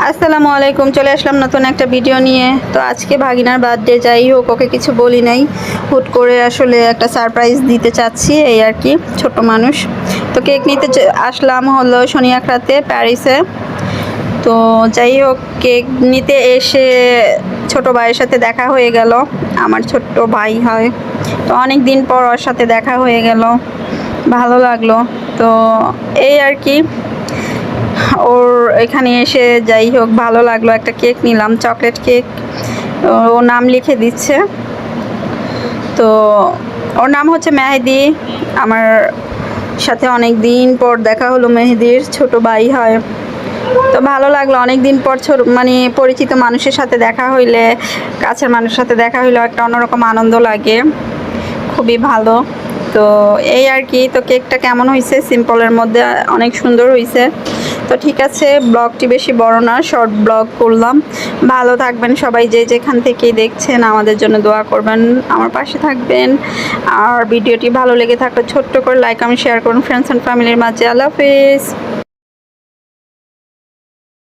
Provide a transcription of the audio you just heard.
আসসালামু আলাইকুম। চলে আসলাম নতুন একটা ভিডিও নিয়ে। তো আজকে ভাগিনার বার্থডে, যাই হোক ওকে কিছু বলি নাই, হুট করে আসলে একটা সারপ্রাইজ দিতে চাচ্ছি, এই আর কি। ছোট মানুষ তো কেক নিতে আসলাম হলো শনি আখড়াতে প্যারিসে। তো যাই হোক কেক নিতে এসে ছোট ভাইয়ের সাথে দেখা হয়ে গেল। আমার ছোট্ট ভাই হয়, তো অনেক দিন পর ওর সাথে দেখা হয়ে গেল, ভালো লাগলো। তো এই আর কি, ওর এখানে এসে যাই হোক ভালো লাগলো। একটা কেক নিলাম, চকলেট কেক। ও নাম লিখে দিচ্ছে। তো ওর নাম হচ্ছে মেহেদি। আমার সাথে অনেক দিন পর দেখা হলো, মেহেদির ছোট ভাই হয়। তো ভালো লাগলো, অনেক দিন পর মানে পরিচিত মানুষের সাথে দেখা হইলে, কাছের মানুষের সাথে দেখা হইলে একটা অন্যরকম আনন্দ লাগে, খুবই ভালো। তো এই আর কি। তো কেকটা কেমন হয়েছে, সিম্পলের মধ্যে অনেক সুন্দর হয়েছে। তো ঠিক আছে, ব্লগটি বেশি বড় না, শর্ট ব্লগ করলাম। ভালো থাকবেন সবাই, যে যেখান থেকেই দেখছেন, আমাদের জন্য দোয়া করবেন, আমার পাশে থাকবেন। আর ভিডিওটি ভালো লেগে থাকলে ছোট্ট করে লাইক, আমি শেয়ার করুন ফ্রেন্ডস অ্যান্ড ফ্যামিলির মাঝে। আল্লাহ হাফিজ।